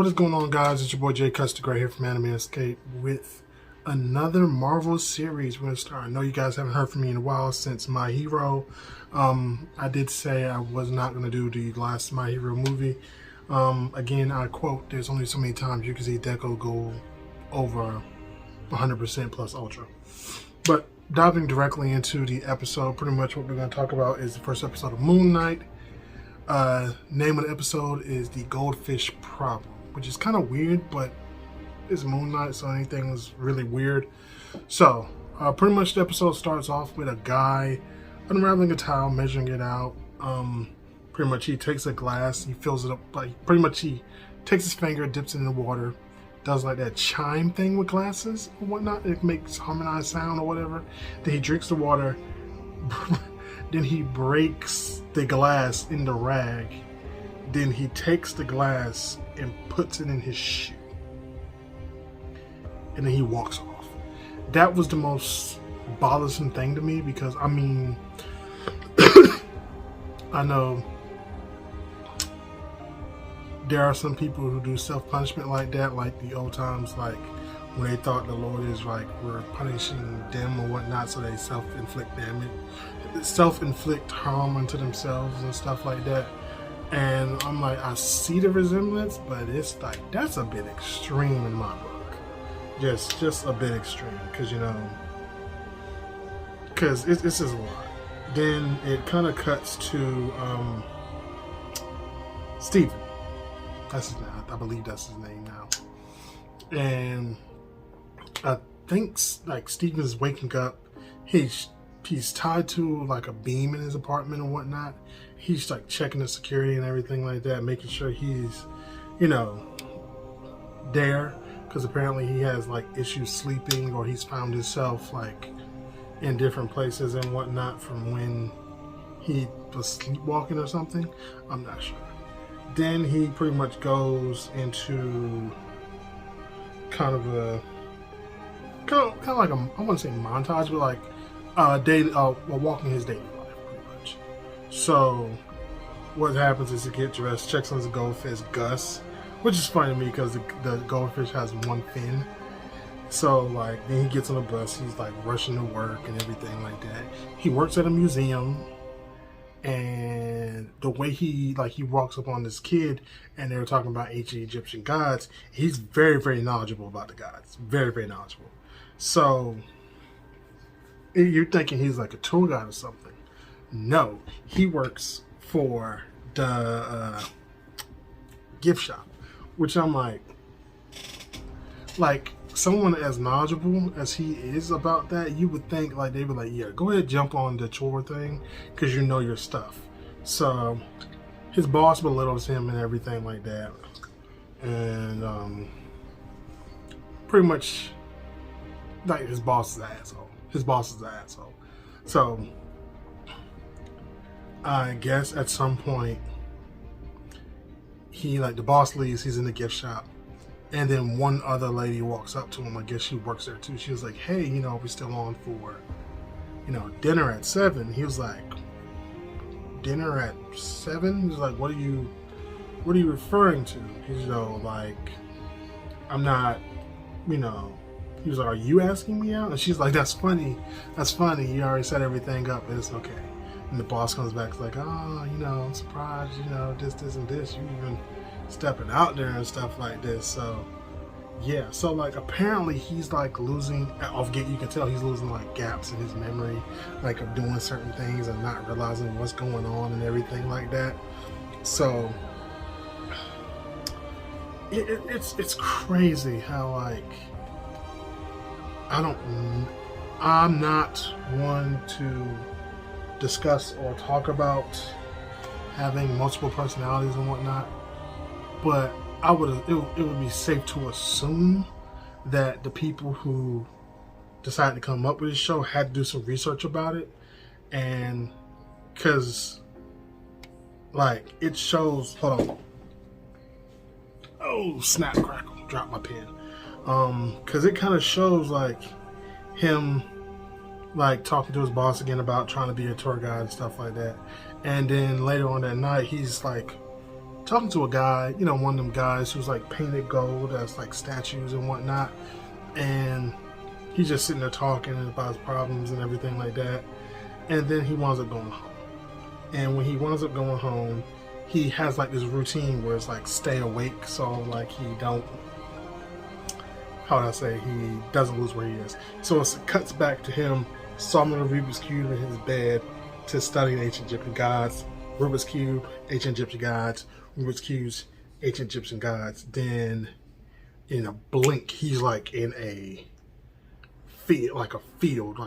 What is going on, guys? It's your boy JCutzDaGreat here from AnimeEscape with another Marvel series we're going to start. I know you guys haven't heard from me in a while since My Hero. I did say I was not going to do the last My Hero movie. Again, I quote, there's only so many times you can see Deco go over 100% plus Ultra. But diving directly into the episode, pretty much what we're going to talk about is the first episode of Moonknight. Name of the episode is the Goldfish Problem, which is kind of weird, but it's Moonknight, so anything was really weird. So, pretty much the episode starts off with a guy unraveling a towel, measuring it out. Pretty much he takes a glass, he fills it up, like pretty much he takes his finger, dips it in the water, does like that chime thing with glasses or whatnot. It makes harmonized sound or whatever. Then he drinks the water. Then he breaks the glass in the rag. Then he takes the glass and puts it in his shoe. And then he walks off. That was the most bothersome thing to me because, I mean, I know there are some people who do self-punishment like that, like the old times, like when they thought the Lord is like were punishing them or whatnot, so they self-inflict damage, self-inflict harm unto themselves and stuff like that. And I'm like, I see the resemblance, but it's like that's a bit extreme in my book. Just a bit extreme, because it's just a lot. Then it kind of cuts to Steven. That's his name. I believe that's his name now. And I think like Steven's waking up. He's tied to like a beam in his apartment and whatnot. He's like checking the security and everything like that, making sure he's, there, because apparently he has like issues sleeping, or he's found himself like in different places and whatnot from when he was sleepwalking or something. I'm not sure. Then he pretty much goes into kind of like a, I wouldn't say montage, but like walking his daily life pretty much. So what happens is he gets dressed, checks on his goldfish Gus, which is funny to me because the goldfish has one fin. So like then he gets on the bus, he's like rushing to work and everything like that. He works at a museum. And the way he walks up on this kid, and they were talking about ancient Egyptian gods. He's very, very knowledgeable about the gods. Very, very knowledgeable. So you're thinking he's like a tour guide or something. No, he works for the gift shop, which I'm like someone as knowledgeable as he is about that, you would think like they would like, yeah, go ahead, jump on the chore thing because you know your stuff. So his boss belittles him and everything like that, and pretty much like his boss is an asshole. His boss is an asshole. So I guess at some point the boss leaves. He's in the gift shop. And then one other lady walks up to him. I guess she works there too. She was like, hey, we're still on for, dinner at 7. He was like, dinner at 7? He was like, what are you referring to? He's, like, I'm not, he was like, are you asking me out? And she's like, that's funny. That's funny. You already set everything up, but it's okay. And the boss comes back, it's like, oh, I'm surprised, this and this. You even stepping out there and stuff like this. So yeah, so like apparently he's like losing you can tell he's losing like gaps in his memory, like of doing certain things and not realizing what's going on and everything like that. So it's crazy how like I'm not one to discuss or talk about having multiple personalities and whatnot. But it would be safe to assume that the people who decided to come up with this show had to do some research about it, and because like it shows. Hold on. Oh snap! Crackle! Dropped my pen. Because it kind of shows like him like talking to his boss again about trying to be a tour guide and stuff like that, and then later on that night he's like talking to a guy, you know, one of them guys who's like painted gold as like statues and whatnot, and he's just sitting there talking about his problems and everything like that. And then he winds up going home. And when he winds up going home, he has like this routine where it's like stay awake, so like he don't, how would I say, he doesn't lose where he is. So it cuts back to him solving a Rubik's Cube in his bed to studying ancient Egyptian gods. Rubik's Cube, ancient Egyptian gods, Rubik's Cubes, ancient Egyptian gods. Then in a blink, he's like in a field, like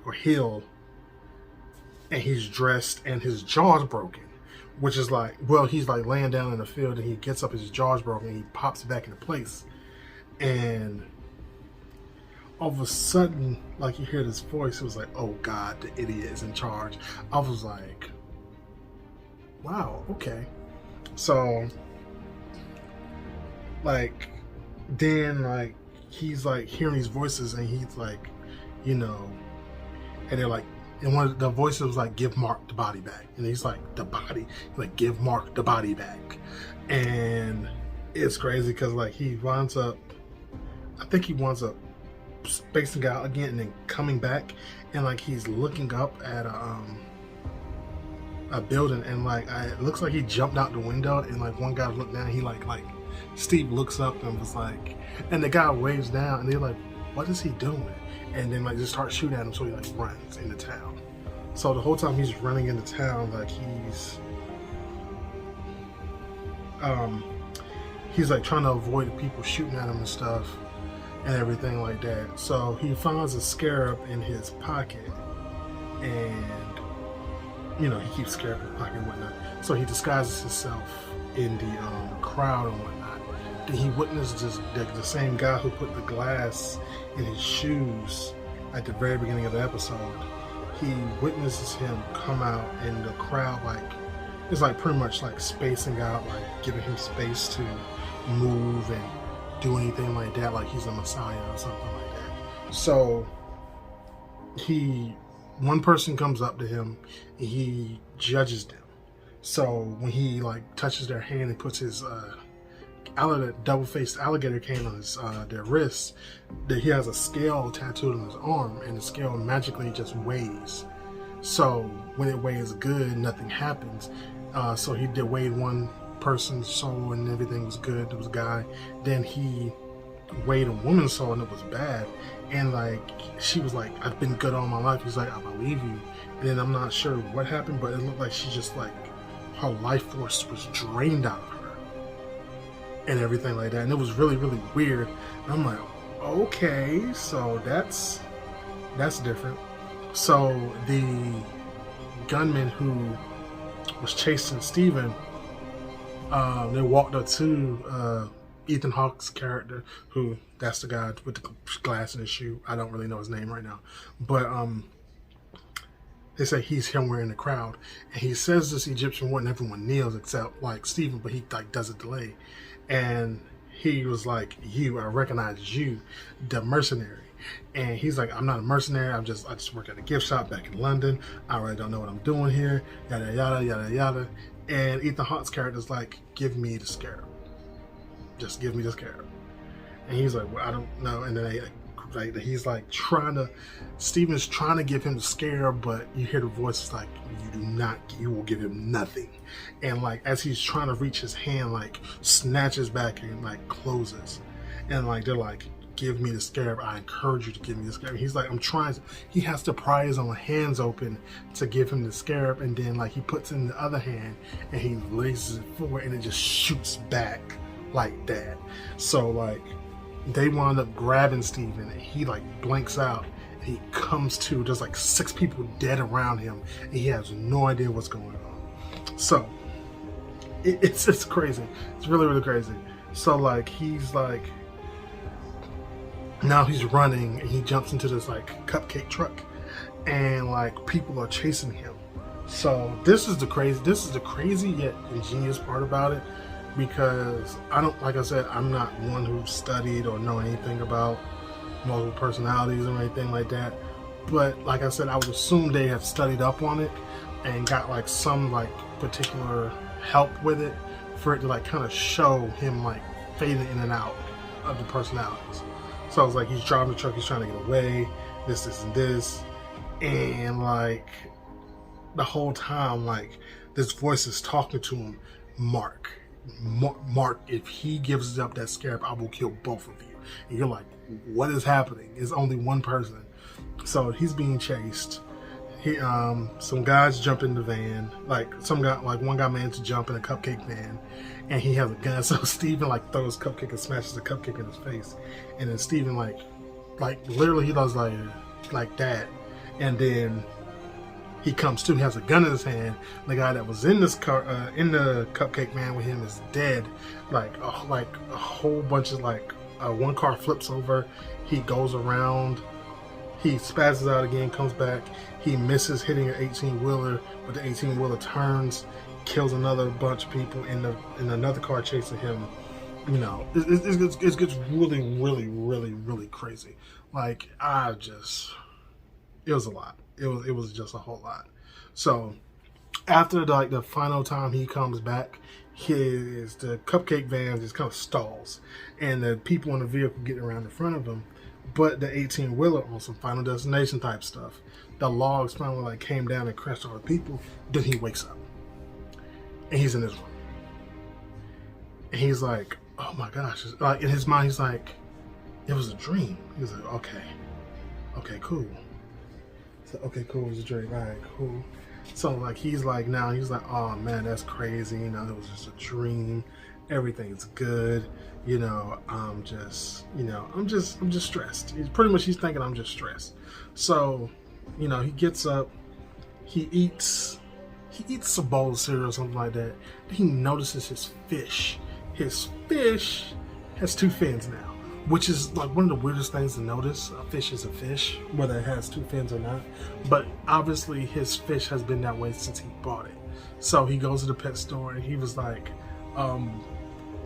a hill, and he's dressed and his jaw's broken, which is like, well, he's like laying down in the field and he gets up, his jaw's broken, and he pops back into place. And all of a sudden, like, you hear this voice, it was like, oh God, the idiot is in charge. I was like, wow, okay. So, like, then, like, he's like hearing these voices and he's like, you know, and they're like, and one of the voices was like, give Mark the body back. And he's like, the body? He's like, give Mark the body back. And it's crazy because like he winds up, I think he winds up spacing out again and then coming back, and like he's looking up at a building, and like it looks like he jumped out the window, and like one guy looked down, he like Steve looks up and was like, and the guy waves down, and they're like, what is he doing? And then like just start shooting at him, so he like runs into town. So the whole time he's running into town, like he's like trying to avoid the people shooting at him and stuff and everything like that. So he finds a scarab in his pocket, and you know, he keeps scarab in his pocket and whatnot. So he disguises himself in the crowd and whatnot. Then he witnesses the same guy who put the glass in his shoes at the very beginning of the episode. He witnesses him come out, and the crowd like is like pretty much like spacing out, like giving him space to move and do anything like that, like he's a messiah or something like that. So one person comes up to him and he judges them. So when he like touches their hand and puts his double-faced alligator cane on his their wrists, that he has a scale tattooed on his arm, and the scale magically just weighs. So when it weighs good, nothing happens. So he did weigh one person's soul and everything was good. There was a guy. Then he weighed a woman's soul and it was bad. And like she was like, I've been good all my life. He's like, I believe you. And then I'm not sure what happened, but it looked like she just like, her life force was drained out of her and everything like that. And it was really, really weird. And I'm like, okay, so that's different. So the gunman who was chasing Steven, they walked up to Ethan Hawke's character, who, that's the guy with the glass in his shoe. I don't really know his name right now, but they say he's somewhere in the crowd, and he says this Egyptian word, and everyone kneels except like Steven, but he like does a delay, and he was like, I recognize you, the mercenary. And he's like, I'm not a mercenary, I just work at a gift shop back in London, I really don't know what I'm doing here, yada yada yada yada. And Ethan Hawke's character's like, give me the scarab, just give me the scarab. And he's like, well, I don't know. And then he's like Steven's trying to give him the scarab, but you hear the voice like, you will give him nothing. And like as he's trying to reach his hand, like snatches back and like closes, and like they're like, give me the scarab, I encourage you to give me the scarab. He's like, I'm trying to, he has to pry his own hands open to give him the scarab, and then like he puts in the other hand and he raises it forward and it just shoots back like that. So like they wound up grabbing Steven, and he like blanks out, and he comes to, there's like 6 people dead around him, and he has no idea what's going on. So it's crazy. It's really, really crazy. So like he's like, now he's running, and he jumps into this like cupcake truck, and like people are chasing him. So this is the crazy yet ingenious part about it, because like I said, I'm not one who studied or know anything about multiple personalities or anything like that. But like I said, I would assume they have studied up on it and got like some like particular help with it for it to like kind of show him like fading in and out of the personalities. So it's like he's driving the truck, he's trying to get away, this, and this, and like the whole time, like this voice is talking to him, Mark, if he gives up that scarab, I will kill both of you. And you're like, what is happening? It's only one person. So he's being chased. Some guys jump in the van, like one guy managed to jump in a cupcake van, and he has a gun. So Steven like throws cupcake and smashes the cupcake in his face, and then Steven like literally he does like that, and then he comes to. He has a gun in his hand. The guy that was in this car, in the cupcake van with him, is dead. Like a whole bunch of one car flips over. He goes around. He spazzes out again, comes back. He misses hitting an 18-wheeler, but the 18-wheeler turns, kills another bunch of people in another car chasing him. You know, it gets really, really, really, really crazy. Like it was a lot. It was just a whole lot. So after the final time he comes back, the cupcake van just kind of stalls, and the people in the vehicle get around in front of him. But the 18-wheeler on some Final Destination type stuff, the logs finally came down and crashed all the people. Then he wakes up, and he's in his room, and he's like, "Oh my gosh!" Like in his mind, he's like, "It was a dream." He's like, "Okay, cool." So okay, cool. It was a dream. All right, cool. So he's like, "Oh man, that's crazy. You know, it was just a dream. Everything's good. You know, I'm just stressed." He's thinking I'm just stressed. So, you know, he gets up, he eats a bowl of cereal or something like that. Then he notices his fish. His fish has two fins now, which is like one of the weirdest things to notice. A fish is a fish, whether it has two fins or not. But obviously his fish has been that way since he bought it. So he goes to the pet store and he was like,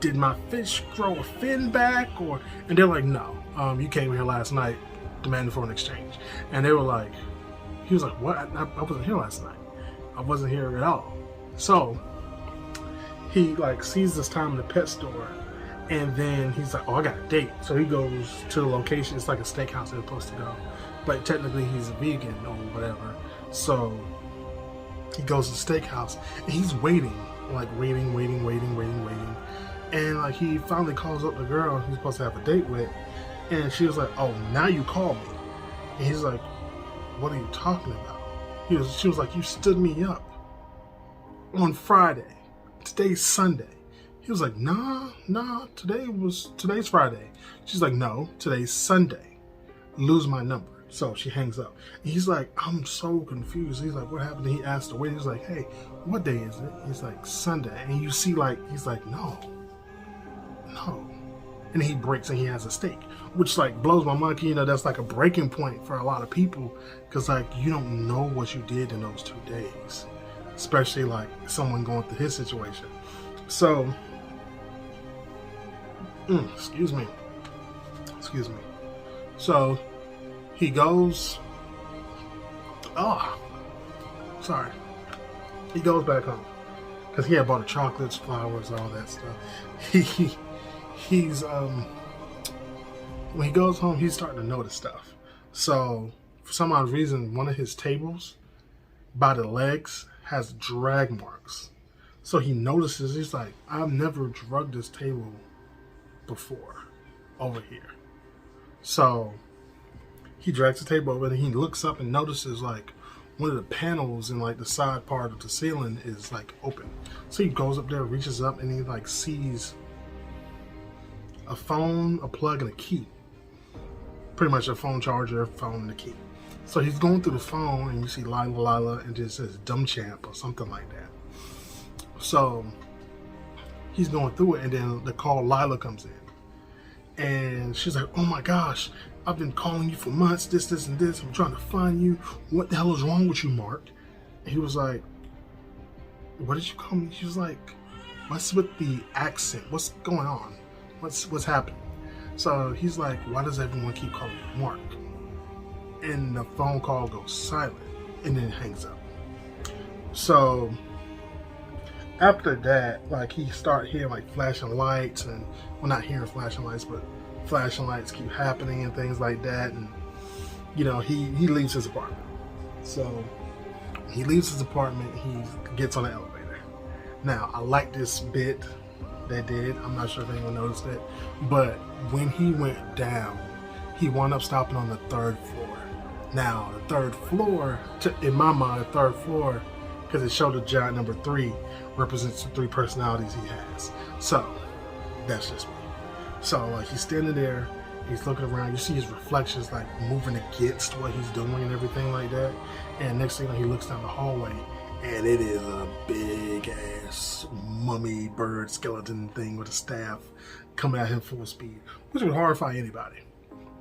did my fish grow a fin back? And they're like, no, you came here last night demanding for an exchange. And they were like, he was like, what? I wasn't here last night. I wasn't here at all. So he sees this time in the pet store, and then he's like, oh, I got a date. So he goes to the location. It's like a steakhouse they're supposed to go, but technically he's a vegan or whatever. So he goes to the steakhouse and he's waiting. And he finally calls up the girl he's supposed to have a date with, and she was like, "Oh, now you call me." And he's like, "What are you talking about?" She was like, "You stood me up on Friday. Today's Sunday." He was like, Nah, today's Friday. She's like, "No, today's Sunday. Lose my number." So she hangs up. And he's like, I'm so confused. He's like, what happened? And he asked the waiter, he's like, hey, what day is it? He's like, Sunday. And you see he's like, no. And he breaks and he has a steak, which blows my mind. You know, that's a breaking point for a lot of people, because you don't know what you did in those 2 days, especially someone going through his situation. So, excuse me. So he goes, he goes back home because he had bought the chocolates, flowers, all that stuff. He's when he goes home, he's starting to notice stuff. So for some odd reason, one of his tables by the legs has drag marks. So he notices, he's like, I've never drugged this table before over here. So he drags the table over and he looks up and notices one of the panels in the side part of the ceiling is open. So he goes up there, reaches up, and he sees a phone, a plug, and a key. Pretty much a phone charger, phone, and a key. So he's going through the phone, and you see Lila, and it says Dumb Champ or something like that. So he's going through it, and then the call Lila comes in, and she's like, "Oh my gosh, I've been calling you for months. This, and this. I'm trying to find you. What the hell is wrong with you, Mark?" And he was like, "What did you call me?" She was like, "What's with the accent? What's going on? What's happening?" So he's like, "Why does everyone keep calling me Mark?" And the phone call goes silent, and then it hangs up. So after that, like, he start hearing like flashing lights, and well, not hearing flashing lights, but flashing lights keep happening and things like that. And you know, he leaves his apartment. So he leaves his apartment, he gets on the elevator. Now, I like this bit they did. I'm not sure if anyone noticed it, but when he went down, he wound up stopping on the 3rd floor. Now, the 3rd floor, in my mind, the 3rd floor, because it showed the giant number 3, represents the 3 personalities he has. So, that's just me. So, like, he's standing there, he's looking around, you see his reflections, like, moving against what he's doing and everything like that. And next thing you know, he looks down the hallway, and it is a big-ass mummy bird skeleton thing with a staff coming at him full speed, which would horrify anybody.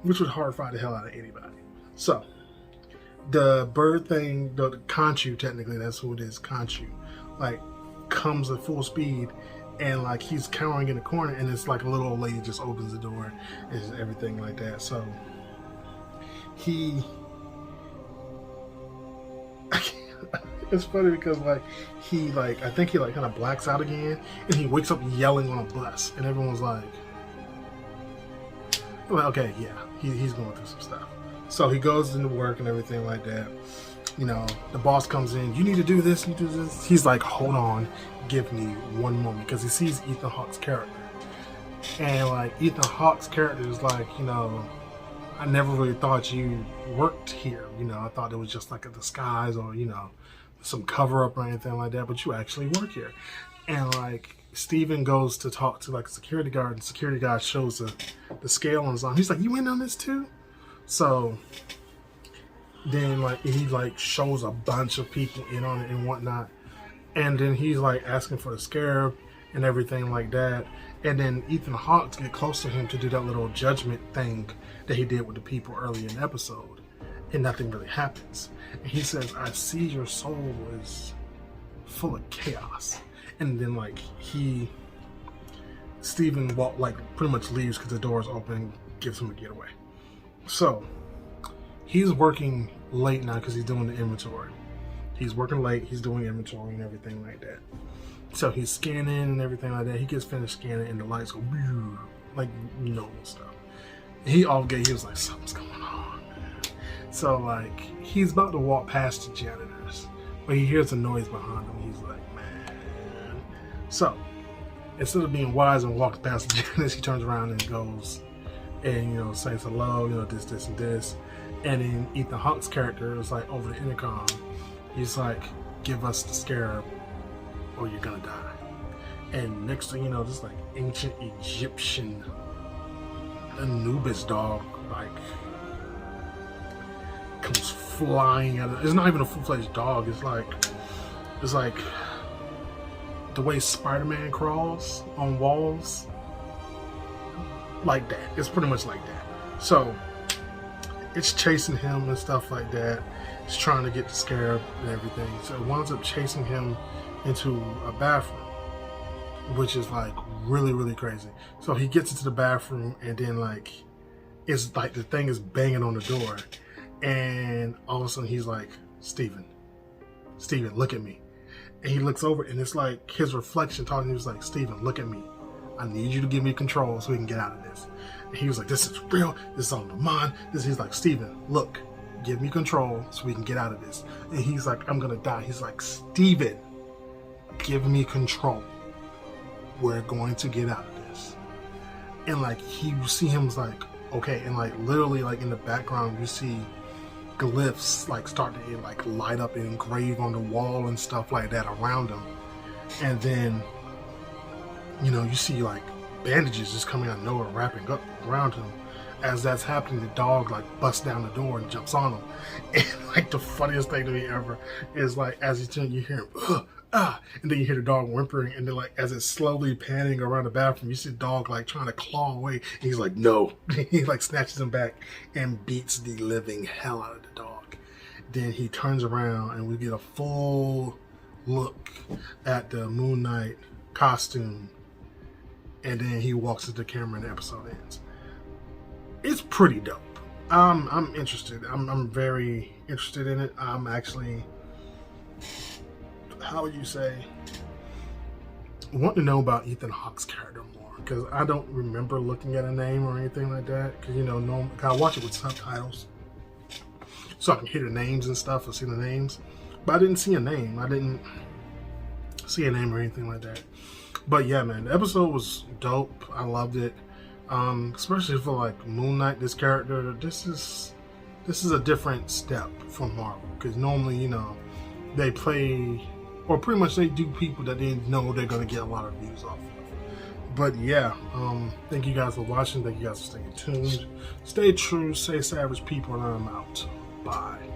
Which would horrify the hell out of anybody. So, the bird thing, the Conchu, technically, that's who it is, Conchu, like, comes at full speed, and like, he's cowering in the corner, and it's like a little old lady just opens the door and everything like that. So, it's funny because like, I think he like kind of blacks out again, and he wakes up yelling on a bus, and everyone's like, well, okay, yeah, he's going through some stuff. So he goes into work and everything like that. You know, the boss comes in, you need to do this, you do this. He's like, hold on, give me one moment, because he sees Ethan Hawke's character. And like, Ethan Hawke's character is like, you know, I never really thought you worked here. You know, I thought it was just like a disguise or, you know, some cover up or anything like that, but you actually work here. And like, Steven goes to talk to like a security guard, and the security guard shows the scale on his arm. He's like, you in on this too? So then like, he like shows a bunch of people in on it and whatnot. And then he's like asking for the scarab and everything like that. And then Ethan Hawke get close to him to do that little judgment thing that he did with the people early in the episode. And nothing really happens. And he says, I see your soul is full of chaos. And then like, Steven pretty much leaves because the door is open and gives him a getaway. So he's working late now because he's doing the inventory. He's working late, he's doing inventory and everything like that. So he's scanning and everything like that. He gets finished scanning and the lights go like normal stuff. He was like, something's going on, man. So like, he's about to walk past the janitors, but he hears a noise behind him. He's like, man. So instead of being wise and walks past the janitors, he turns around and goes and, you know, says hello, you know, this and this. And then Ethan Hawke's character is like over the intercom. He's like, give us the scarab or you're gonna die. And next thing you know, this like ancient Egyptian Anubis dog like comes flying out of, it's not even a full-fledged dog, it's like the way Spider-Man crawls on walls, like that. It's pretty much like that. So it's chasing him and stuff like that. It's trying to get the scarab and everything. So it winds up chasing him into a bathroom, which is like really, really crazy. So he gets into the bathroom and then like, it's like the thing is banging on the door. And all of a sudden he's like, Steven, look at me. And he looks over and it's like his reflection talking. He was like, Steven, look at me. I need you to give me control so we can get out of this. And he was like, this is real. This is on the mind. He's like, Steven, look, give me control so we can get out of this. And he's like, I'm going to die. He's like, Steven, give me control. We're going to get out of this. And like, you see him like, okay. And like, literally like in the background, you see glyphs like start to like light up and engrave on the wall and stuff like that around him. And then, you know, you see like bandages just coming out of nowhere, wrapping up around him. As that's happening, the dog like busts down the door and jumps on him. And like the funniest thing to me ever is like, as he's turning, you hear him, and then you hear the dog whimpering, and then like as it's slowly panning around the bathroom, you see the dog like trying to claw away, and he's like, no. He like snatches him back and beats the living hell out of the dog. Then he turns around and we get a full look at the Moonknight costume, and then he walks to the camera and the episode ends. It's pretty dope. I'm interested. I'm very interested in it. I'm actually, how would you say, want to know about Ethan Hawke's character more, because I don't remember looking at a name or anything like that. Because I watch it with subtitles, so I can hear the names and stuff or see the names. But I didn't see a name. I didn't see a name or anything like that. But yeah, man, the episode was dope. I loved it, especially for like Moonknight. This character, this is a different step from Marvel, because normally, they play, or pretty much they do people that they know they're gonna get a lot of views off of. But yeah, thank you guys for watching. Thank you guys for staying tuned. Stay true, stay savage, people, and I'm out. Bye.